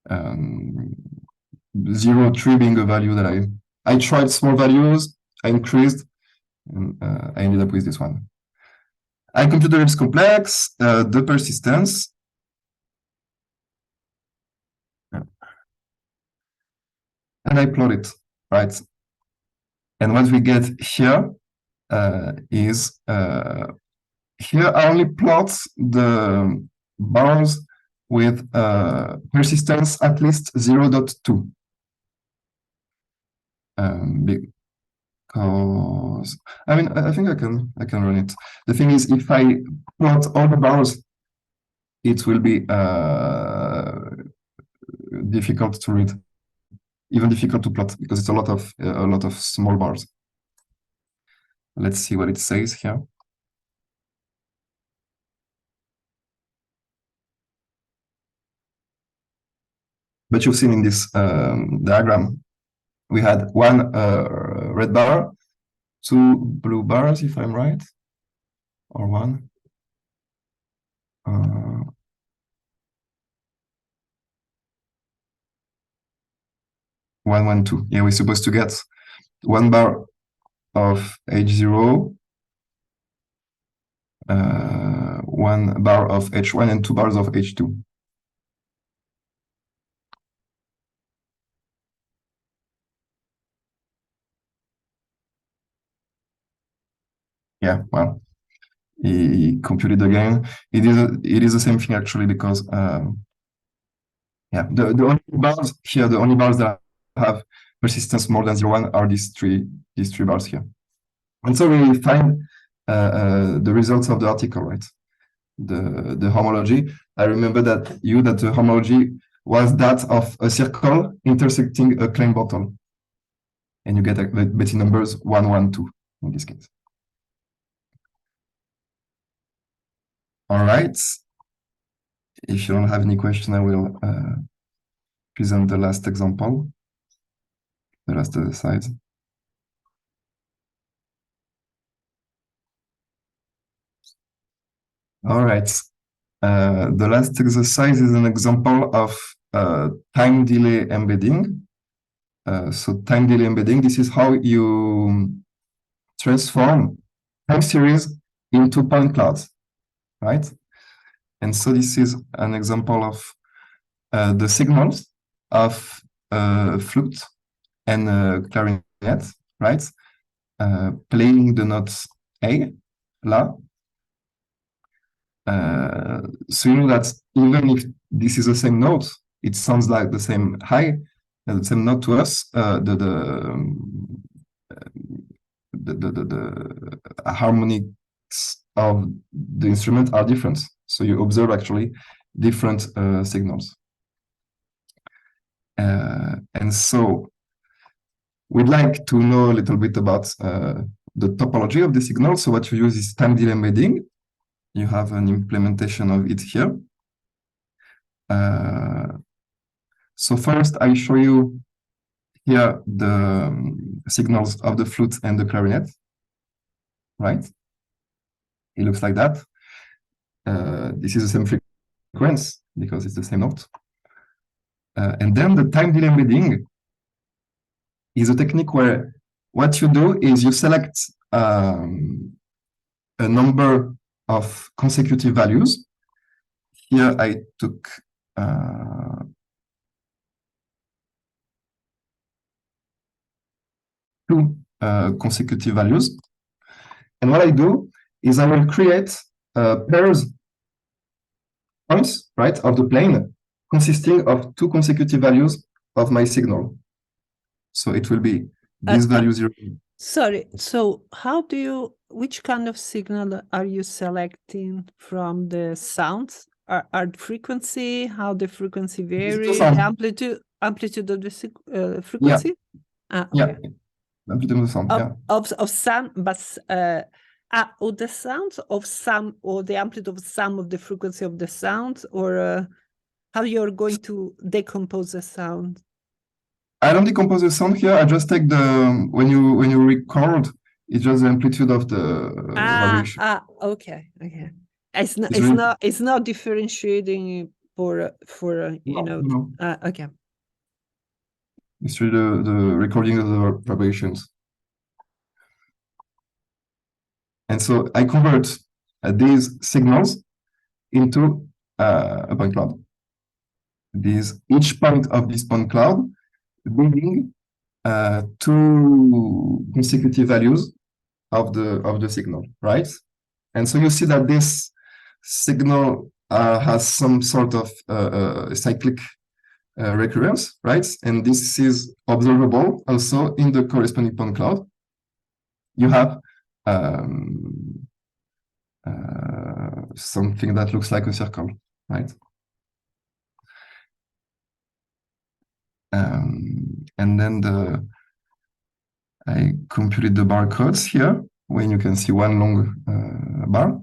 0.3 being a value that I tried small values, I increased, and I ended up with this one. I compute the Ribs complex, the persistence. And I plot it, right? And what we get here is here I only plot the bars with persistence at least 0.2. Because I mean I think I can run it. The thing is, if I plot all the bars it will be difficult to read, even difficult to plot, because it's a lot of small bars. Let's see what it says here. But you've seen in this diagram, we had one red bar, two blue bars, if I'm right, or one. 1, 1, 2. Yeah, we're supposed to get 1 bar of H0, 1 bar of H1, and 2 bars of H2. Yeah, well, he computed again. It is the same thing actually, because yeah, the only bars here, the only bars that have persistence more than 0, 1 are these three bars here. And so we find the results of the article, right? The homology. I remember that the homology was that of a circle intersecting a claim bottle. And you get the Betty numbers 1, 1, 2 in this case. All right. If you don't have any question, I will present the last example, the last slide. All right. The last exercise is an example of time delay embedding. So time delay embedding, this is how you transform time series into point clouds, right? And so this is an example of the signals of flute and clarinet, right? Playing the notes A, La. So you know that even if this is the same note, it sounds like the same high, the same note to us. The harmonics of the instrument are different. So you observe actually different signals. And so we'd like to know a little bit about the topology of the signal. So what you use is time delay embedding. You have an implementation of it here. So first, I show you here the signals of the flute and the clarinet, right? It looks like that. This is the same frequency because it's the same note. And then the time delay embedding is a technique where what you do is you select a number of consecutive values. Here I took two consecutive values. And what I do is I will create pairs points, right, of the plane consisting of 2 consecutive values of my signal. So it will be this value 0. Sorry, so how do you, which kind of signal are you selecting from the sounds? Are frequency, how the frequency varies, the amplitude of the frequency? Yeah. Okay. Yeah, amplitude of the sound, yeah. Of some, but of the sounds of some, or the amplitude of some of the frequency of the sound, or how you're going to decompose the sound? I don't decompose the sound here. I just take the when you record, it's just the amplitude of the vibration. Okay. It's not differentiating for you know. No. Okay. It's really the recording of the vibrations. And so I convert these signals into a point cloud. Each point of this point cloud being 2 consecutive values of the signal, right? And so you see that this signal has some sort of cyclic recurrence, right? And this is observable also in the corresponding point cloud. You have something that looks like a circle, right? And then I computed the barcodes here, when you can see one long bar.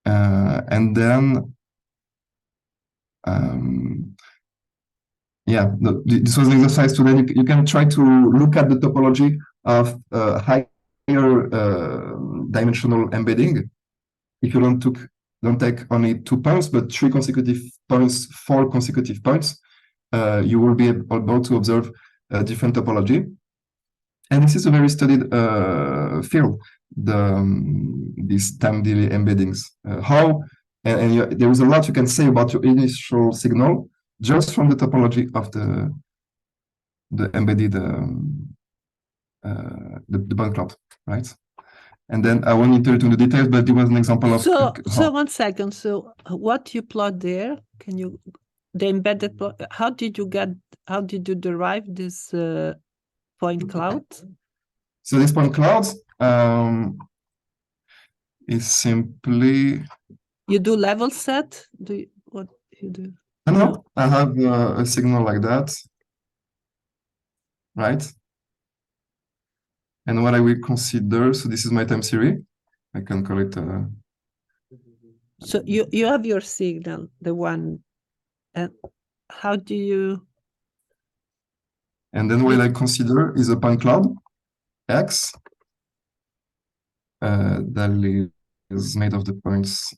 And then, yeah, this was an exercise to then you can try to look at the topology of higher dimensional embedding. If you don't take only 2 points, but 3 consecutive points, 4 consecutive points, you will be able to observe a different topology. And this is a very studied field, these time delay embeddings. There is a lot you can say about your initial signal just from the topology of the embedded the point cloud, right? And then I won't enter into the details, but it was an example of. So 1 second. So what you plot there? Can you the embedded plot? How did you derive this point cloud? So this point cloud is simply. You do level set? What you do? No, I have a signal like that, right? And what I will consider, so this is my time series. I can call it. So you have your signal, the one, and how do you? And then what I consider is a point cloud X that is made of the points.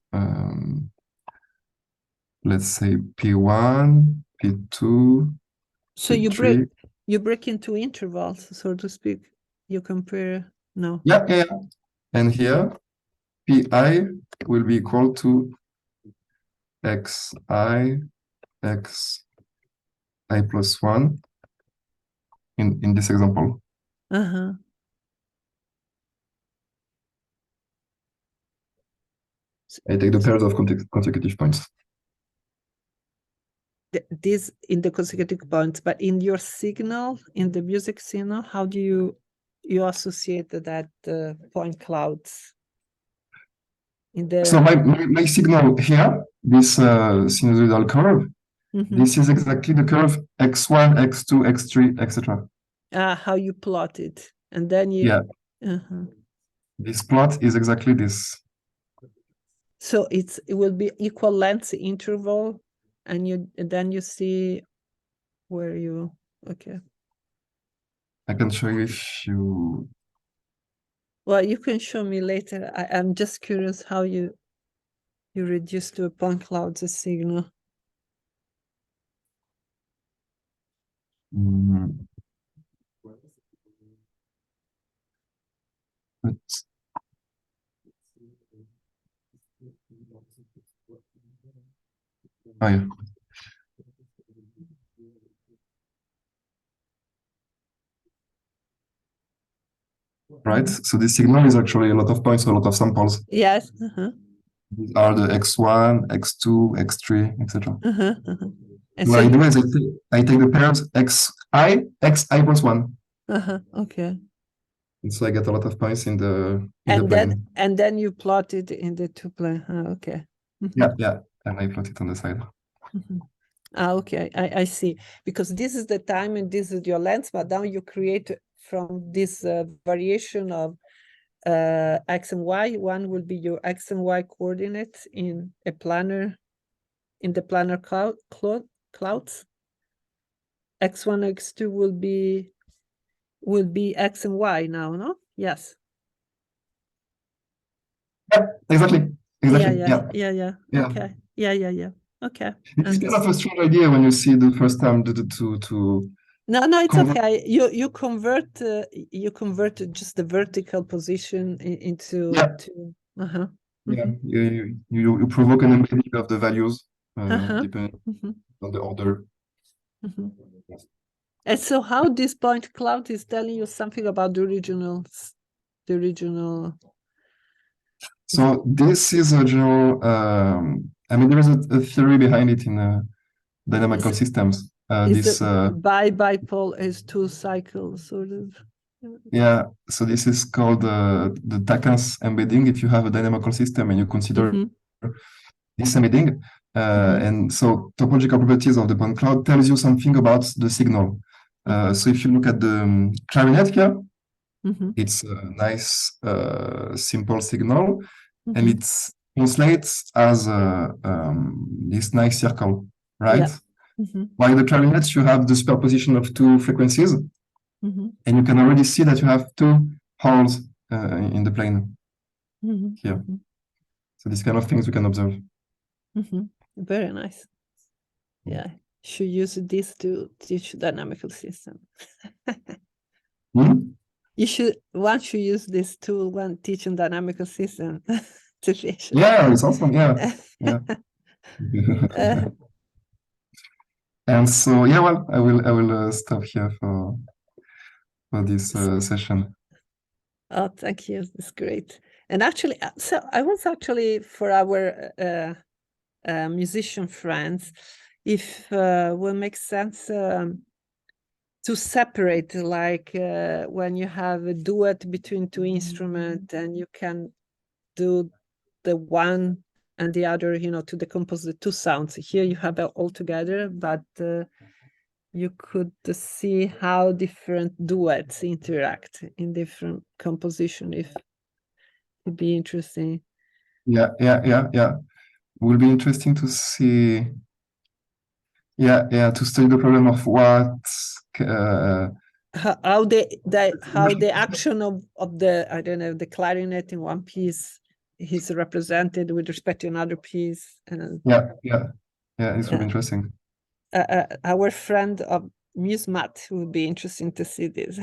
Let's say P1, P2. So P3. you break into intervals, so to speak. You compare. No. Yeah. And here, Pi will be equal to Xi plus 1 in this example. Uh-huh. I take the pairs of consecutive points. This in the consecutive points, but in your signal, in the music signal, how do you associate that point clouds? So my signal here, this sinusoidal curve, this is exactly the curve x1, x2, x3, etc. How you plot it, and then you. Yeah. This plot is exactly this. So it will be equal length interval, and then you see where you. Okay. I can show you if you. Well, you can show me later. I'm just curious how you reduce to a point cloud the signal. Oh, yeah. Right, so this signal is actually a lot of points, a lot of samples. Yes. These are the x1, x2, x3, etc. And what I do is I take the pairs xi plus 1. Okay. And so I get a lot of points in the plane. And then you plot it in the 2 plane. Okay. Yeah, and I plot it on the side. Okay, I see. Because this is the time and this is your length, but now you create from this variation of x and y. One will be your x and y coordinates in a planar, in the planar clouds. X1, x2 will be x and y now, no? Yes. Yeah, exactly. Yeah. Okay. Yeah. Okay. It's kind of a strange idea when you see the first time to No, it's okay. You convert just the vertical position into you provoke an embedding of the values depending on the order. And so how this point cloud is telling you something about the original. So this is a general I mean there is a theory behind it in dynamical systems. This bipole is 2 cycles sort of. Yeah, so this is called the Takens embedding. If you have a dynamical system and you consider this emitting. And so topological properties of the point cloud tells you something about the signal. So if you look at the clarinet here, it's a nice, simple signal, and it translates as this nice circle, right? While the clarinet, you have the superposition of two frequencies, and you can already see that you have two holes in the plane here. So these kind of things we can observe. Very nice. Yeah, should use this to teach dynamical system. One should use this tool when teaching dynamical system to teach. Yeah, it's awesome. Yeah. And so, yeah, well, I will stop here for this session. Oh, thank you. It's great. And actually, so I was actually for our musician friends, if will make sense to separate, like when you have a duet between two instruments, and you can do the one and the other, you know, to decompose the two sounds. Here you have it all together, but you could see how different duets interact in different composition. If it'd be interesting. Yeah. Will be interesting to see. Yeah, to study the problem of what how the action of the, I don't know, the clarinet in one piece is represented with respect to another piece. And it's really interesting. Our friend of MuseMath would be interesting to see this.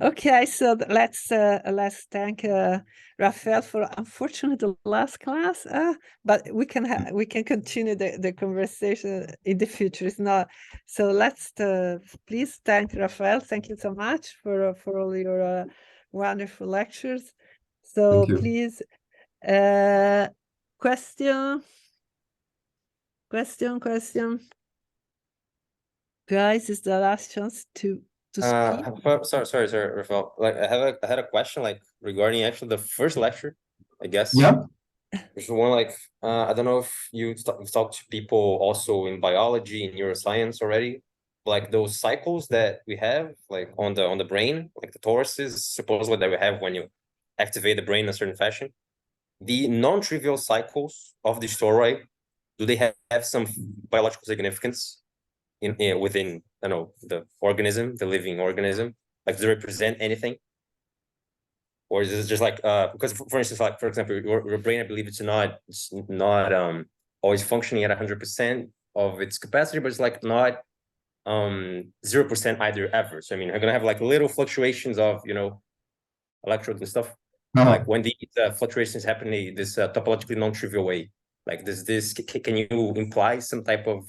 Okay, so let's thank Raphaël for, unfortunately, the last class, but we can continue the conversation in the future. It's not so. Let's please thank Raphaël. Thank you so much for all your wonderful lectures. So please, question, guys, is the last chance to speak. Sorry, Raphaël. Like I had a question, like regarding actually the first lecture, I guess. Yeah. There's one like I don't know if you've talked to people also in biology and neuroscience already, like those cycles that we have like on the brain, like the toruses supposedly that we have when you activate the brain in a certain fashion. The non-trivial cycles of the toroid, do they have some biological significance within, I don't know, the organism, the living organism? Like, do they represent anything? Or is it just like because for instance, like for example, your brain, I believe it's not always functioning at 100% of its capacity, but it's like not 0% either ever. So I mean, I'm gonna have like little fluctuations of, you know, electrodes and stuff. Like when these fluctuations happen in this topologically non-trivial way, like can you imply some type of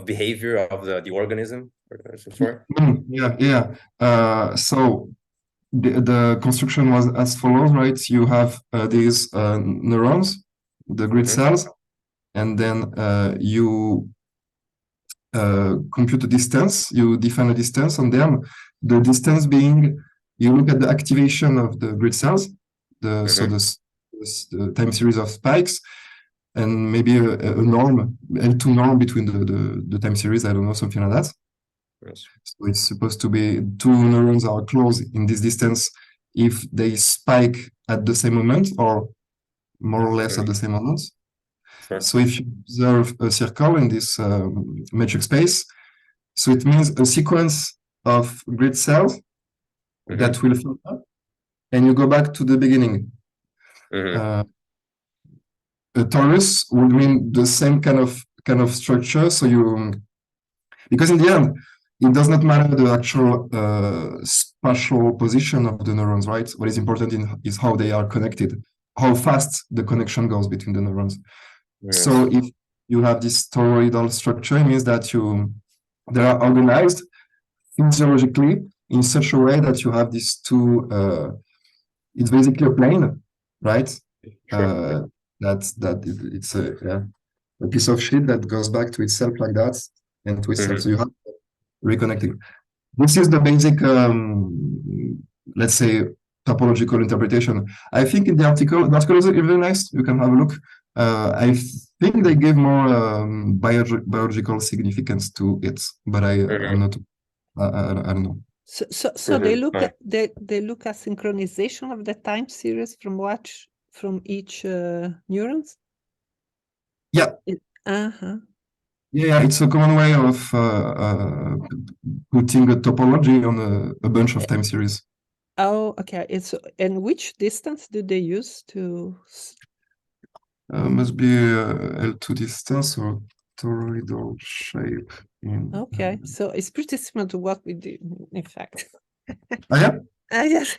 behavior of the organism or some sort? So the construction was as follows, right? You have these neurons, the grid cells, and then you compute the distance, you define a distance on them. The distance being, you look at the activation of the grid cells, so the time series of spikes, and maybe a norm, L2 norm between the time series, I don't know, something like that. Yes. So it's supposed to be two neurons are close in this distance if they spike at the same moment or more or less at the same moment. Sure. So if you observe a circle in this metric space, so it means a sequence of grid cells that will filter, and you go back to the beginning. A torus would mean the same kind of structure. So because in the end, it does not matter the actual spatial position of the neurons, right? What is important is how they are connected, how fast the connection goes between the neurons. Yes. So if you have this toroidal structure, it means that they are organized physiologically in such a way that you have these two. It's basically a plane, right? Sure. It's a piece of shit that goes back to itself like that and to itself. So you have reconnecting. This is the basic, let's say, topological interpretation. I think in the article is really nice. You can have a look. I think they give more biological significance to it, but I'm not. I don't know. So they look at they look at synchronization of the time series from each neurons. Yeah. Yeah, it's a common way of putting a topology on a bunch of time series. Oh, okay. And which distance do they use to? Must be L2 distance or toroidal shape. Okay, so it's pretty similar to what we do, in fact. Oh, yeah? Yes.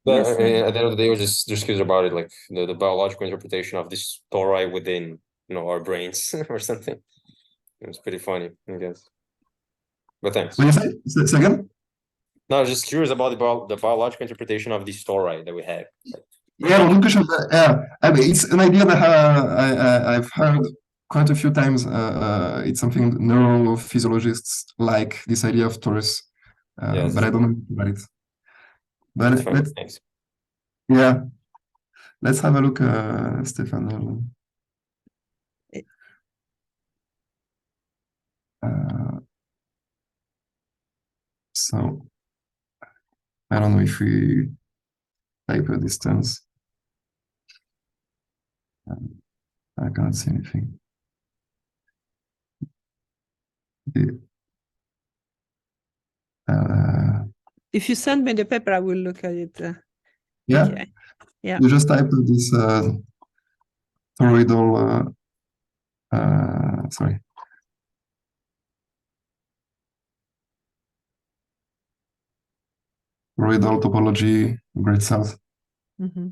But Yes, at the end of the day, we're just curious about it, like the biological interpretation of this tori within, our brains or something. It's pretty funny, I guess. But thanks. What do you say again? No, I was just curious about the biological interpretation of this tori that we have. Yeah, good question. I mean, it's an idea that I've heard quite a few times. It's something neurophysiologists like, this idea of torus, Yes. but I don't know about it. But Thanks. Yeah, let's have a look, Stefan. So I don't know if we type a distance. I can't see anything. If you send me the paper, I will look at it. Yeah. Okay. Yeah. You just type this toroidal. Sorry. Toroidal topology, great cells. Mm-hmm.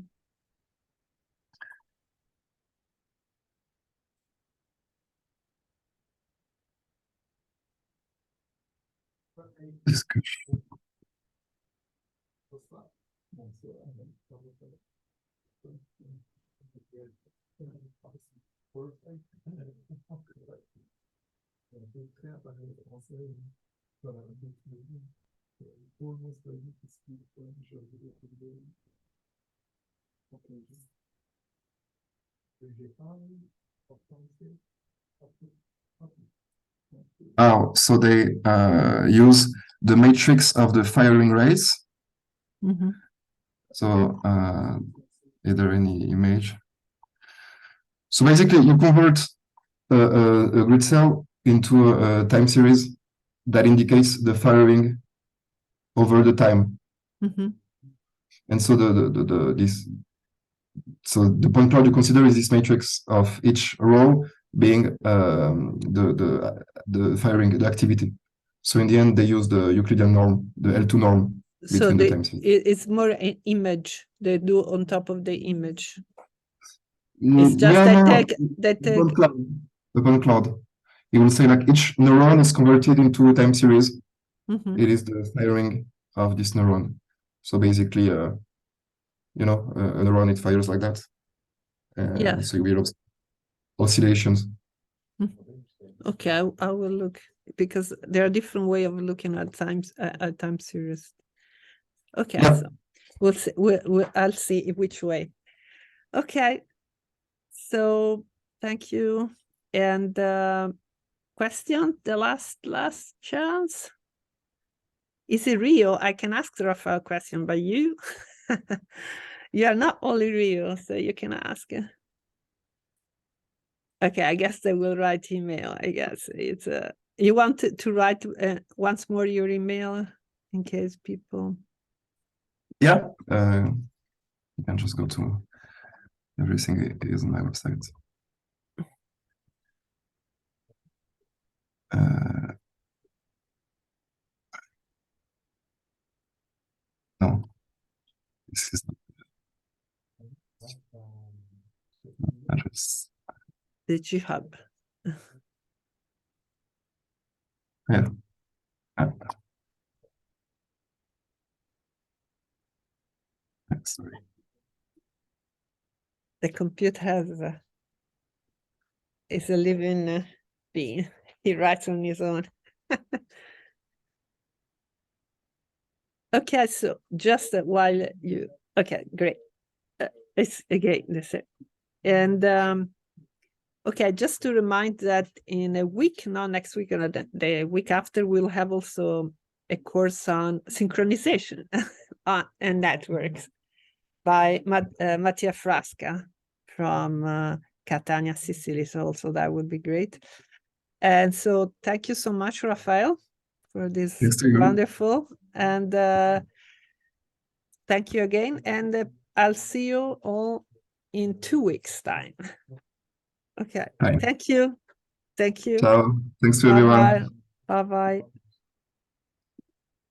Discussion. Oh, so they use the matrix of the firing rates. Mm-hmm. So either any image. So basically, you convert a grid cell into a time series that indicates the firing over the time. Mm-hmm. And so the point cloud you consider is this matrix of each row being the firing, the activity. So in the end, they use the Euclidean norm, the L2 norm between the time series. It's more an image they do on top of the image. It's just the point cloud. It will say like each neuron is converted into a time series. Mm-hmm. It is the firing of this neuron. So basically, a neuron, it fires like that. Yeah. So we have oscillations. Okay, I will look, because there are different ways of looking at time series. Okay, Yeah. so we'll see. I'll see which way. Okay, so thank you. And question, the last chance. Is it real? I can ask Raphaël a question, but you, you are not only real, so you can ask. Okay, I guess they will write email. I guess it's you want to write once more your email in case people. Yeah, you can just go to everything is on my website. No, this is not address. The GitHub. Yeah. Sorry. The computer is a living being. He writes on his own. Okay, so just while you, okay, great. It's again the same. And okay, just to remind that in a week, not next week, or the week after, we'll have also a course on synchronization and networks by Mattia Frasca from Catania, Sicily. So also that would be great. And so thank you so much, Raphael, for this wonderful. And thank you again. And I'll see you all in 2 weeks' time. Okay. Hi. Thank you. Thank you. Ciao. Thanks to Bye-bye. everyone. Bye-bye.